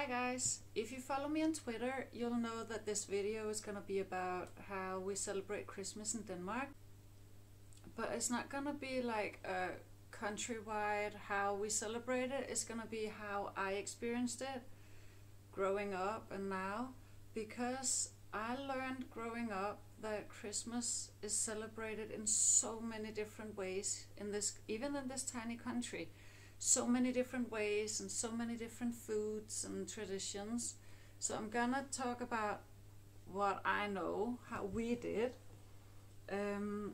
Hi guys, if you follow me on Twitter, you'll know that this video is gonna be about how we celebrate Christmas in Denmark. But it's not gonna be like a countrywide how we celebrate it. It's gonna be how I experienced it growing up and now, because I learned growing up that Christmas is celebrated in so many different ways even in this tiny country. So many different ways and so many different foods and traditions. So I'm gonna talk about what I know, how we did. And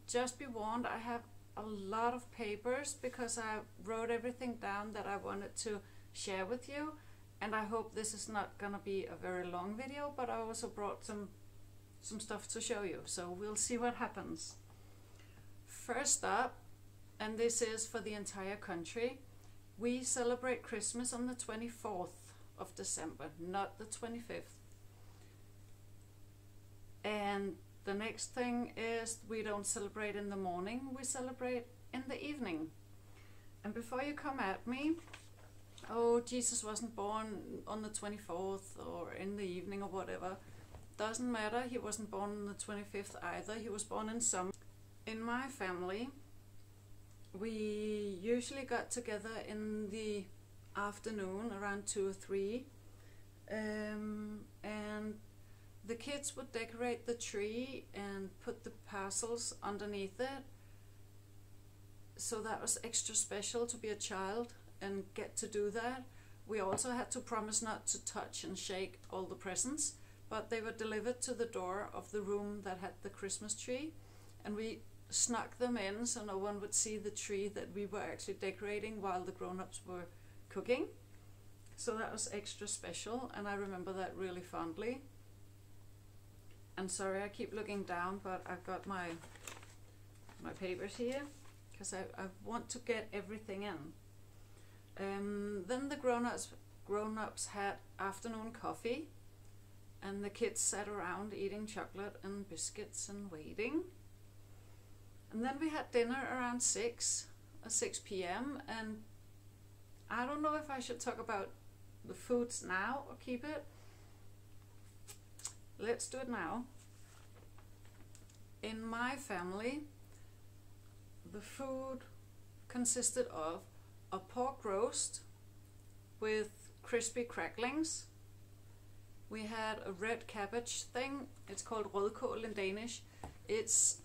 just be warned, I have a lot of papers because I wrote everything down that I wanted to share with you. And I hope this is not gonna be a very long video, but I also brought some stuff to show you. So we'll see what happens. First up, and this is for the entire country, we celebrate Christmas on the 24th of December, not the 25th. And the next thing is we don't celebrate in the morning, we celebrate in the evening. And before you come at me, oh, Jesus wasn't born on the 24th or in the evening or whatever, doesn't matter, he wasn't born on the 25th either, he was born in summer. In my family, we usually got together in the afternoon around 2 or 3, and the kids would decorate the tree and put the parcels underneath it. So that was extra special to be a child and get to do that. We also had to promise not to touch and shake all the presents, but they were delivered to the door of the room that had the Christmas tree, and we snuck them in so no one would see the tree that we were actually decorating while the grown-ups were cooking. So that was extra special, and I remember that really fondly. And sorry, I keep looking down, but I've got my papers here because I want to get everything in. Then the grown-ups had afternoon coffee, and the kids sat around eating chocolate and biscuits and waiting. And then we had dinner around 6 p.m. and I don't know if I should talk about the foods now or keep it. Let's do it now. In my family, the food consisted of a pork roast with crispy cracklings. We had a red cabbage thing. It's called rødkål in Danish. It's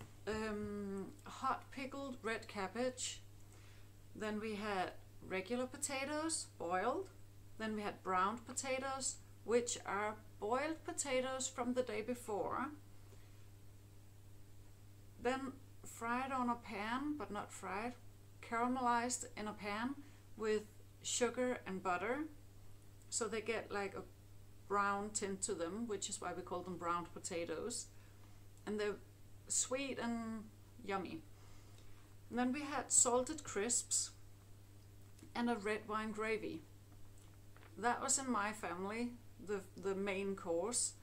hot pickled red cabbage. Then we had regular potatoes, boiled. Then we had browned potatoes, which are boiled potatoes from the day before. Then fried on a pan, but not fried, caramelized in a pan with sugar and butter. So they get like a brown tint to them, which is why we call them browned potatoes. And they're sweet and yummy. And then we had salted crisps and a red wine gravy. That was in my family the main course.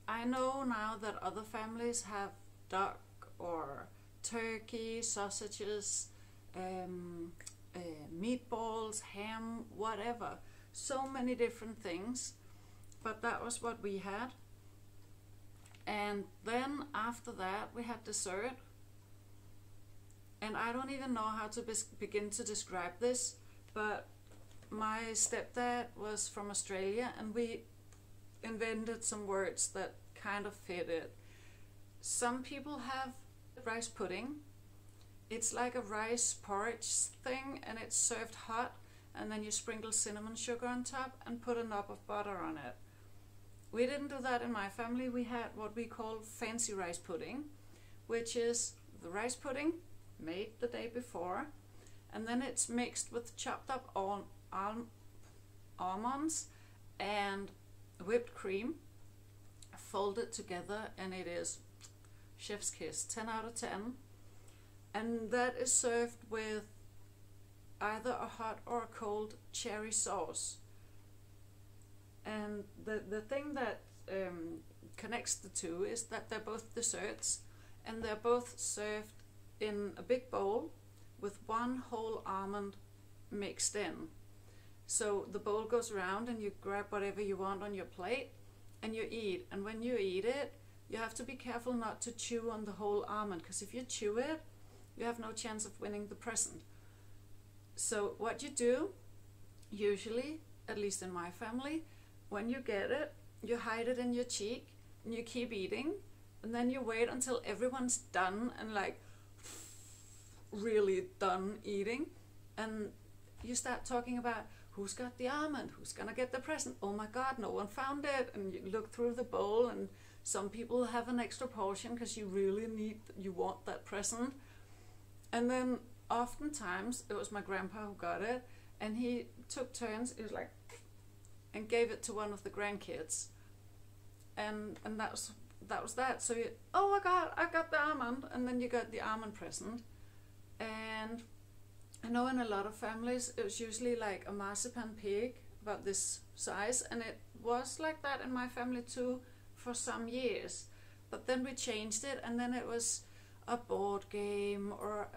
I know now that other families have duck or turkey, sausages, meatballs, ham, whatever. So many different things, but that was what we had. And then after that we had dessert, and I don't even know how to begin to describe this, but my stepdad was from Australia and we invented some words that kind of fit it. Some people have rice pudding. It's like a rice porridge thing, and it's served hot, and then you sprinkle cinnamon sugar on top and put a knob of butter on it. We didn't do that in my family. We had what we call fancy rice pudding, which is the rice pudding made the day before, and then it's mixed with chopped up almonds and whipped cream, folded together, and it is chef's kiss, 10 out of 10. And that is served with either a hot or a cold cherry sauce. And the thing that connects the two is that they're both desserts, and they're both served in a big bowl with one whole almond mixed in. So the bowl goes around and you grab whatever you want on your plate and you eat. And when you eat it, you have to be careful not to chew on the whole almond, because if you chew it, you have no chance of winning the present. So what you do, usually, at least in my family, when you get it, you hide it in your cheek and you keep eating, and then you wait until everyone's done and like really done eating, and you start talking about who's got the almond, who's gonna get the present, oh my god, no one found it, and you look through the bowl and some people have an extra portion because you want that present. And then oftentimes it was my grandpa who got it, and he took turns, it was like, and gave it to one of the grandkids, and that was that. So you, oh I got the almond, and then you got the almond present. And I know in a lot of families it was usually like a marzipan pig about this size, and it was like that in my family too for some years. But then we changed it, and then it was a board game or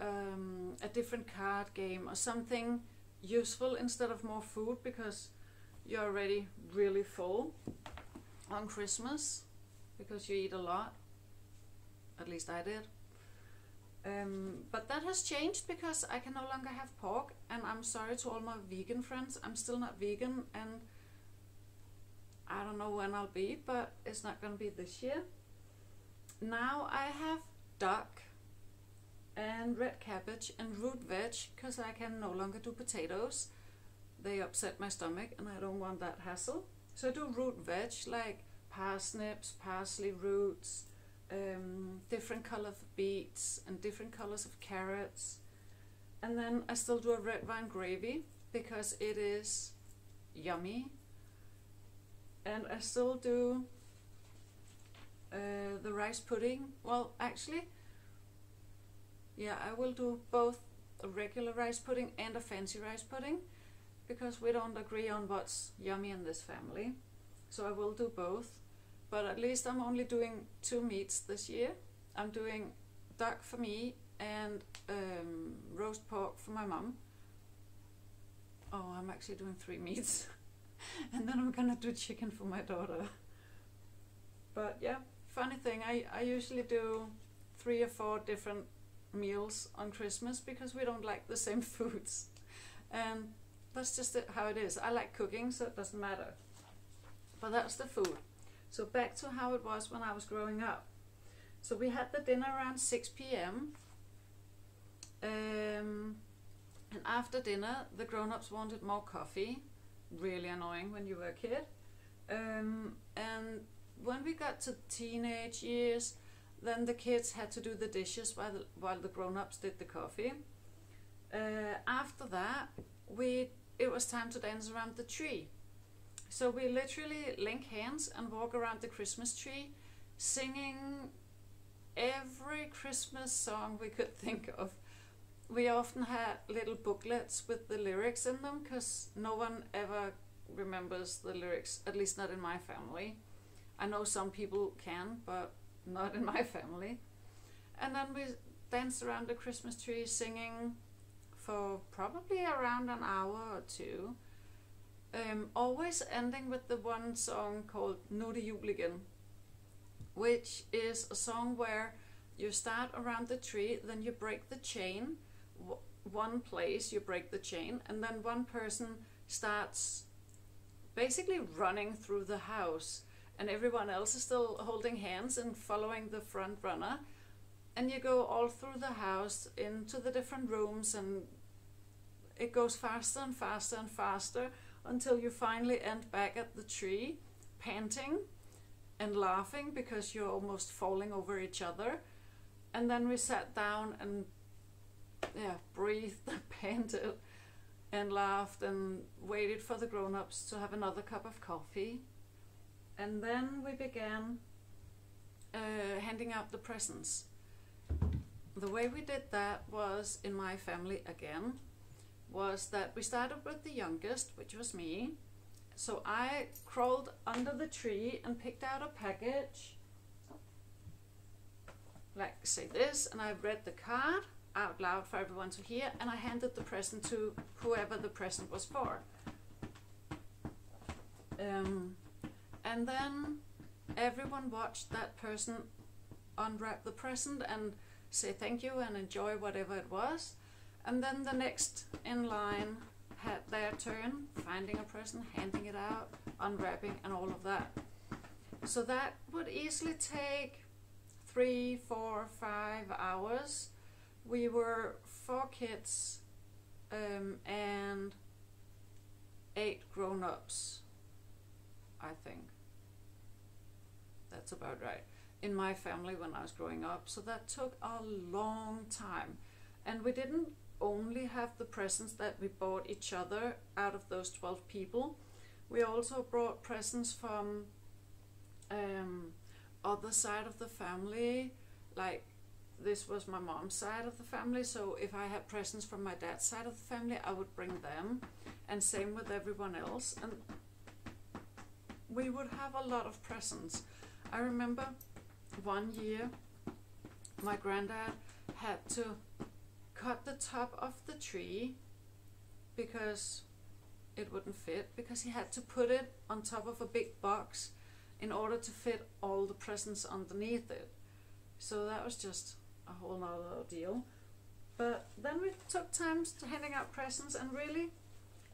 a different card game or something useful instead of more food, because you're already really full on Christmas because you eat a lot. At least I did. But that has changed because I can no longer have pork, and I'm sorry to all my vegan friends, I'm still not vegan, and I don't know when I'll be, but it's not going to be this year. Now I have duck and red cabbage and root veg because I can no longer do potatoes. They upset my stomach and I don't want that hassle. So I do root veg like parsnips, parsley roots, different colors of beets and different colors of carrots. And then I still do a red wine gravy because it is yummy. And I still do the rice pudding. Well, actually, yeah, I will do both a regular rice pudding and a fancy rice pudding because we don't agree on what's yummy in this family. So I will do both. But at least I'm only doing 2 meats this year. I'm doing duck for me and roast pork for my mom. Oh, I'm actually doing 3 meats. And then I'm gonna do chicken for my daughter. But yeah, funny thing, I usually do 3 or 4 different meals on Christmas because we don't like the same foods. And that's just how it is. I like cooking, so it doesn't matter. But that's the food. So back to how it was when I was growing up. So we had the dinner around 6 p.m. And after dinner, the grown-ups wanted more coffee. Really annoying when you were a kid. And when we got to teenage years, then the kids had to do the dishes while the grown-ups did the coffee. After that, it was time to dance around the tree. So we literally link hands and walk around the Christmas tree, singing every Christmas song we could think of. We often had little booklets with the lyrics in them because no one ever remembers the lyrics, at least not in my family. I know some people can, but not in my family. And then we danced around the Christmas tree singing for probably around an hour or 2. Always ending with the one song called Nu er det jul igen, which is a song where you start around the tree, then you break the chain. One place you break the chain, and then one person starts basically running through the house, and everyone else is still holding hands and following the front runner. And you go all through the house into the different rooms, and it goes faster and faster and faster until you finally end back at the tree, panting and laughing because you're almost falling over each other. And then we sat down and breathed, panted and laughed and waited for the grown-ups to have another cup of coffee. And then we began handing out the presents. The way we did that was, in my family again, was that we started with the youngest, which was me. So I crawled under the tree and picked out a package, like say this, and I read the card out loud for everyone to hear, and I handed the present to whoever the present was for. And then everyone watched that person unwrap the present and say thank you and enjoy whatever it was. And then the next in line had their turn, finding a present, handing it out, unwrapping, and all of that. So that would easily take 3, 4, 5 hours. We were 4 kids and 8 grown-ups, I think. That's about right. In my family when I was growing up. So that took a long time. And we didn't only have the presents that we bought each other out of those 12 people. We also brought presents from other side of the family. Like, this was my mom's side of the family, so if I had presents from my dad's side of the family, I would bring them, and same with everyone else. And we would have a lot of presents. I remember one year my granddad had to cut the top of the tree because it wouldn't fit, because he had to put it on top of a big box in order to fit all the presents underneath it. So that was just a whole nother deal. But then we took time to handing out presents and really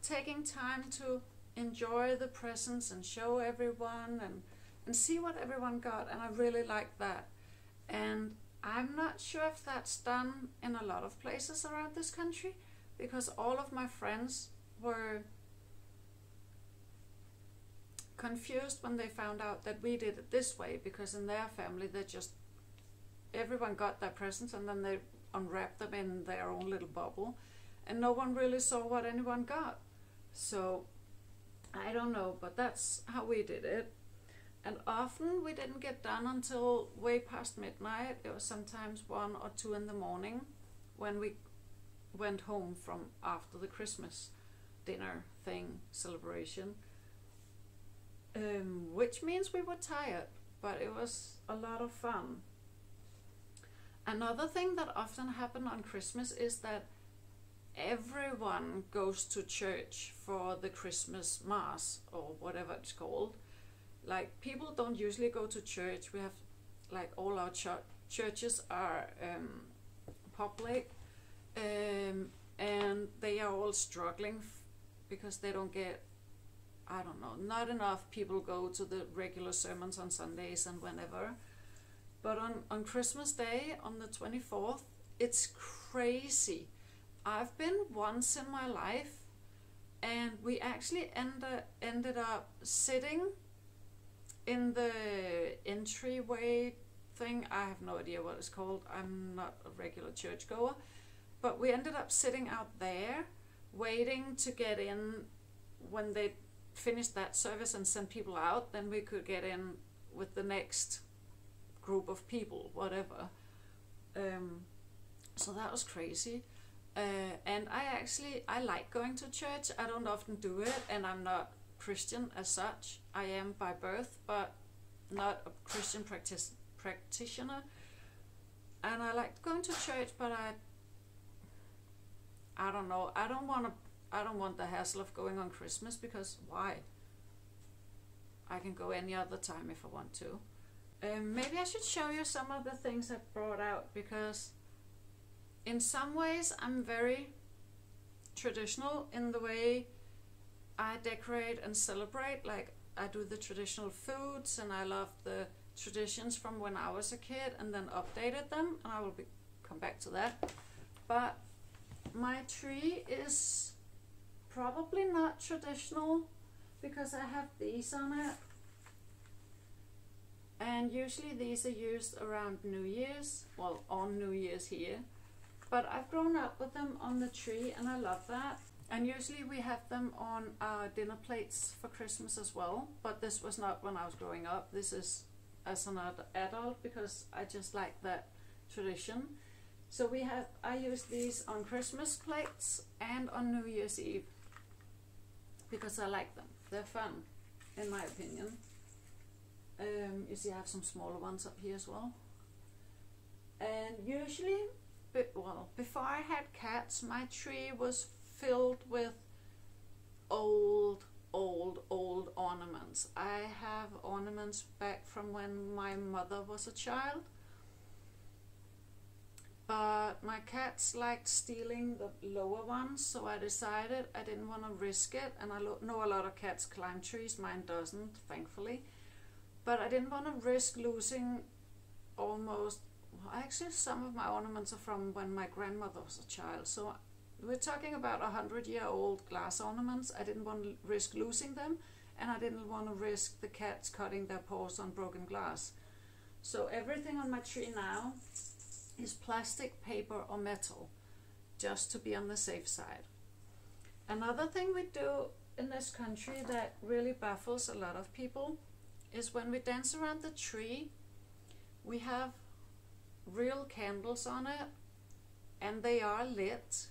taking time to enjoy the presents and show everyone and see what everyone got, and I really liked that. And I'm not sure if that's done in a lot of places around this country, because all of my friends were confused when they found out that we did it this way, because in their family everyone got their presents and then they unwrapped them in their own little bubble, and no one really saw what anyone got. So I don't know, but that's how we did it. And often we didn't get done until way past midnight. It was sometimes 1 or 2 in the morning when we went home from after the Christmas dinner thing celebration, which means we were tired, but it was a lot of fun. Another thing that often happened on Christmas is that everyone goes to church for the Christmas Mass or whatever it's called. Like, people don't usually go to church. We have, like, all our churches are public, and they are all struggling because they don't get, I don't know, not enough people go to the regular sermons on Sundays and whenever. But on Christmas Day, on the 24th, it's crazy. I've been once in my life, and we actually ended up sitting in the entryway thing. I have no idea what it's called. I'm not a regular churchgoer. But we ended up sitting out there, waiting to get in. When they finished that service and sent people out, then we could get in with the next group of people, whatever. So that was crazy. And I like going to church. I don't often do it, and I'm not Christian as such. I am by birth, but not a Christian practitioner. And I like going to church, but I don't know. I don't want the hassle of going on Christmas, because why? I can go any other time if I want to. Maybe I should show you some of the things I brought out, because in some ways I'm very traditional in the way I decorate and celebrate. Like, I do the traditional foods, and I love the traditions from when I was a kid, and then updated them, and I will come back to that. But my tree is probably not traditional, because I have these on it, and usually these are used around New Year's, well, on New Year's here. But I've grown up with them on the tree, and I love that. And usually we have them on our dinner plates for Christmas as well. But this was not when I was growing up. This is as an adult, because I just like that tradition. So I use these on Christmas plates and on New Year's Eve, because I like them. They're fun, in my opinion. You see I have some smaller ones up here as well. And usually, before I had cats, my tree was filled with old ornaments. ornaments. I have ornaments back from when my mother was a child. But my cats liked stealing the lower ones, so I decided I didn't want to risk it. And I know a lot of cats climb trees, mine doesn't, thankfully. But I didn't want to risk losing actually some of my ornaments are from when my grandmother was a child. So we're talking about 100-year-old glass ornaments. I didn't want to risk losing them, and I didn't want to risk the cats cutting their paws on broken glass. So everything on my tree now is plastic, paper or metal, just to be on the safe side. Another thing we do in this country that really baffles a lot of people is when we dance around the tree, we have real candles on it and they are lit,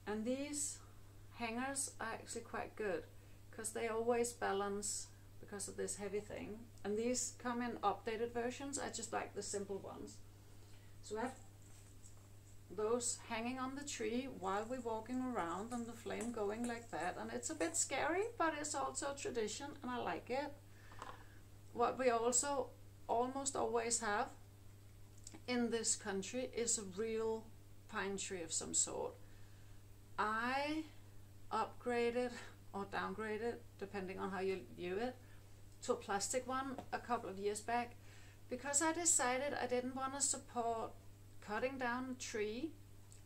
and these hangers are actually quite good because they always balance because of this heavy thing, and these come in updated versions. I just like the simple ones. So we have those hanging on the tree while we're walking around and the flame going like that. And it's a bit scary, but it's also a tradition and I like it. What we also almost always have in this country is a real pine tree of some sort. I upgraded or downgraded, depending on how you view it, to a plastic one a couple of years back, because I decided I didn't want to support cutting down a tree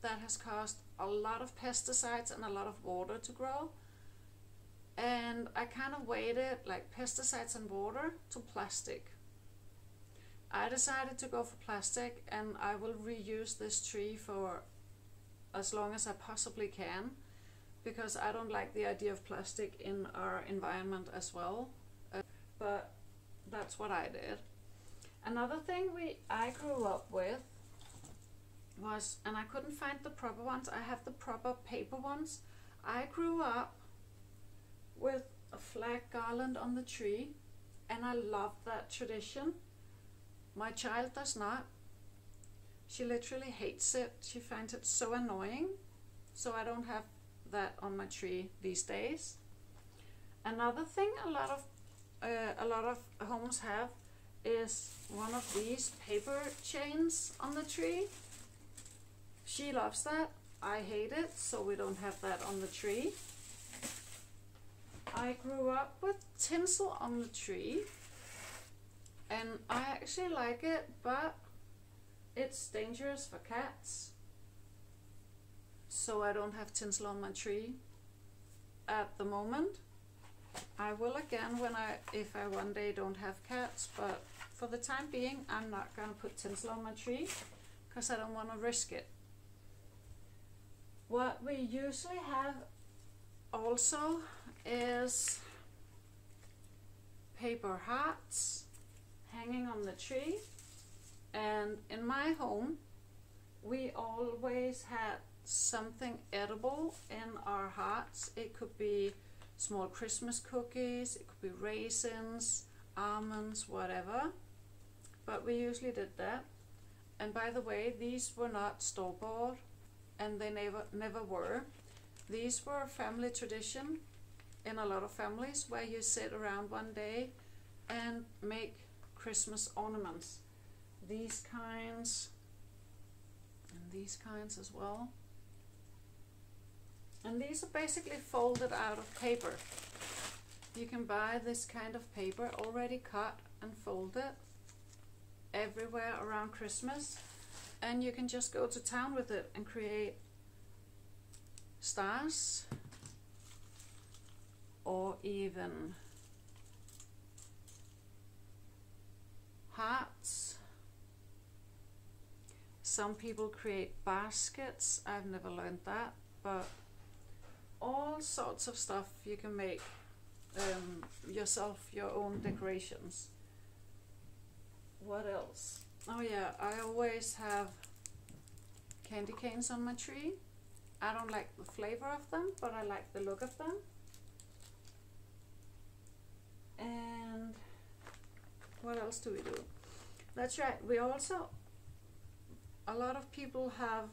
that has cost a lot of pesticides and a lot of water to grow. And I kind of weighted like pesticides and water to plastic. I decided to go for plastic, and I will reuse this tree for as long as I possibly can, because I don't like the idea of plastic in our environment as well. But that's what I did. Another thing I grew up with was, and I couldn't find the proper ones, I have the proper paper ones. I grew up with a flag garland on the tree, and I love that tradition. My child does not. She literally hates it. She finds it so annoying. So I don't have that on my tree these days. Another thing a lot of homes have is one of these paper chains on the tree. She loves that. I hate it, so we don't have that on the tree. I grew up with tinsel on the tree, and I actually like it, but it's dangerous for cats. So I don't have tinsel on my tree at the moment. I will again if I one day don't have cats, but for the time being I'm not going to put tinsel on my tree because I don't want to risk it. What we usually have also is paper hearts hanging on the tree, and in my home we always had something edible in our hearts. It could be small Christmas cookies, it could be raisins, almonds, whatever, but we usually did that. And by the way, these were not store-bought, and they never were. These were a family tradition in a lot of families, where you sit around one day and make Christmas ornaments. These kinds and these kinds as well. And these are basically folded out of paper. You can buy this kind of paper already cut and folded everywhere around Christmas, and you can just go to town with it and create stars or even hearts. Some people create baskets. I've never learned that, but all sorts of stuff you can make yourself, your own decorations. What else? Oh yeah, I always have candy canes on my tree. I don't like the flavor of them, but I like the look of them. And what else do we do? That's right, we also, a lot of people have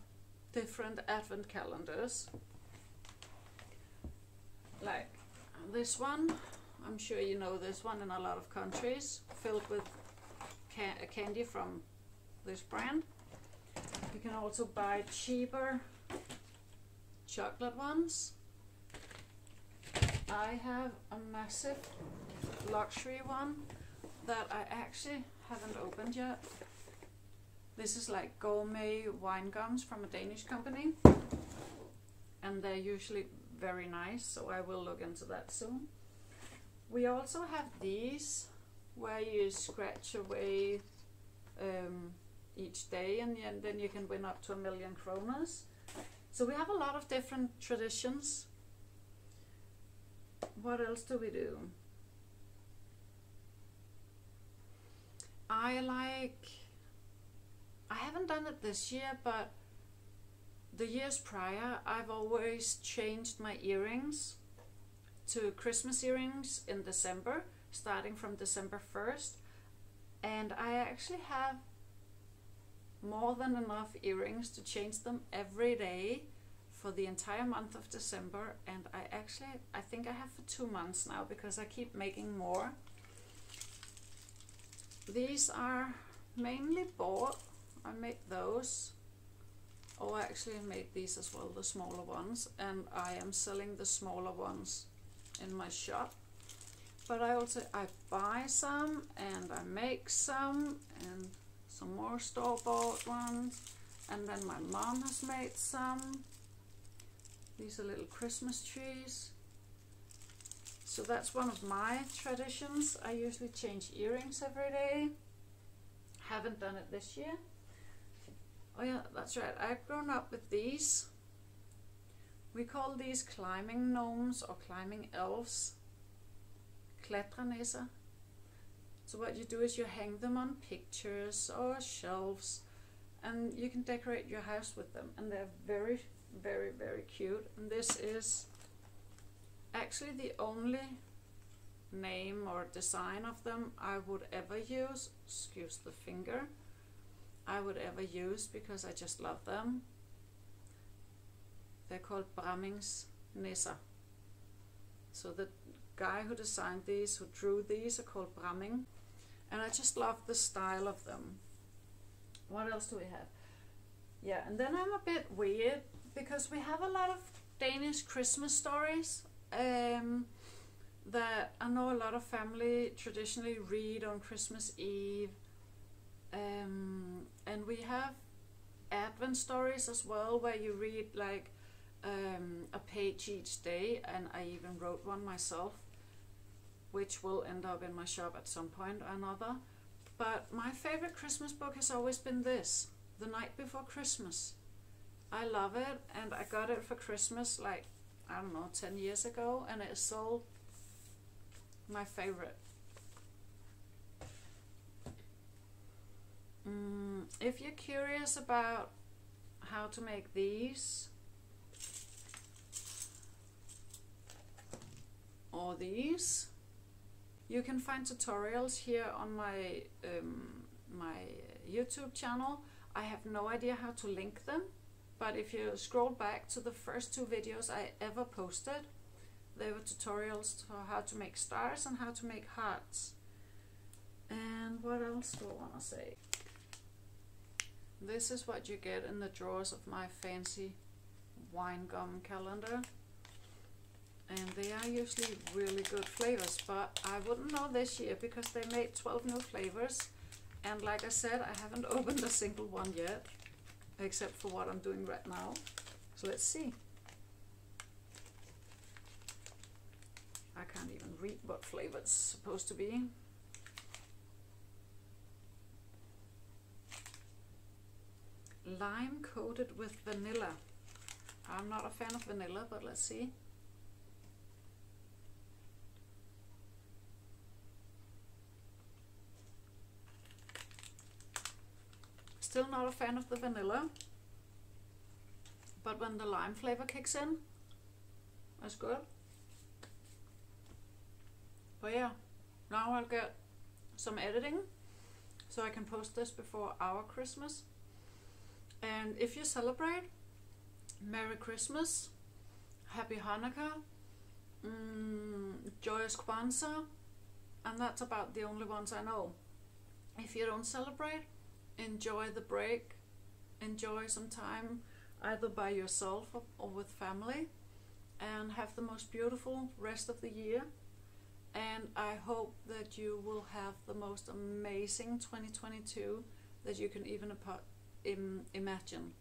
different advent calendars. Like this one I'm sure you know this one in a lot of countries, filled with candy from this brand. You can also buy cheaper chocolate ones. I have a massive luxury one that I actually haven't opened yet. This is like gourmet wine gums from a Danish company, and they're usually very nice, so I will look into that soon. We also have these where you scratch away each day, and then you can win up to 1,000,000 kroners. So we have a lot of different traditions. What else do we do? I haven't done it this year, but the years prior I've always changed my earrings to Christmas earrings in December, starting from December 1st, and I actually have more than enough earrings to change them every day for the entire month of December, and I think I have for 2 months now because I keep making more. These are mainly bought. I made those. Oh, I actually made these as well, the smaller ones, and I am selling the smaller ones in my shop. But I buy some and I make some, and some more store-bought ones, and then my mom has made some. These are little Christmas trees. So that's one of my traditions. I usually change earrings every day. Haven't done it this year. Oh yeah, that's right. I've grown up with these. We call these climbing gnomes or climbing elves. Klatrenisser. So what you do is you hang them on pictures or shelves, and you can decorate your house with them, and they're very, very, very cute. And this is actually the only name or design of them I would ever use, excuse the finger, I would ever use, because I just love them. They're called Brammingsnisser. So the guy who designed these, who drew these, are called Bramming, and I just love the style of them. What else do we have? Yeah, and then I'm a bit weird because we have a lot of Danish Christmas stories that I know a lot of family traditionally read on Christmas Eve, and we have Advent stories as well, where you read like a page each day, and I even wrote one myself, which will end up in my shop at some point or another. But my favorite Christmas book has always been this, The Night Before Christmas. I love it, and I got it for Christmas like, I don't know, 10 years ago, and it's still my favorite. If you're curious about how to make these or these, you can find tutorials here on my my YouTube channel. I have no idea how to link them, but if you scroll back to the first 2 videos I ever posted, they were tutorials for how to make stars and how to make hearts. And what else do I want to say? This is what you get in the drawers of my fancy wine gum calendar. And they are usually really good flavors, but I wouldn't know this year because they made 12 new flavors. And like I said, I haven't opened a single one yet, except for what I'm doing right now. So let's see. I can't even read what flavor it's supposed to be. Lime coated with vanilla. I'm not a fan of vanilla, but let's see. Still not a fan of the vanilla, but when the lime flavor kicks in, that's good. But yeah, now I'll get some editing so I can post this before our Christmas. And if you celebrate, Merry Christmas, Happy Hanukkah, joyous Kwanzaa, and that's about the only ones I know. If you don't celebrate, enjoy the break, enjoy some time either by yourself or with family, and have the most beautiful rest of the year. And I hope that you will have the most amazing 2022 that you can even imagine.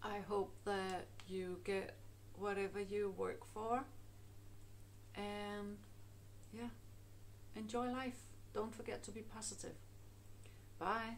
I hope that you get whatever you work for, and yeah, enjoy life. Don't forget to be positive. Bye.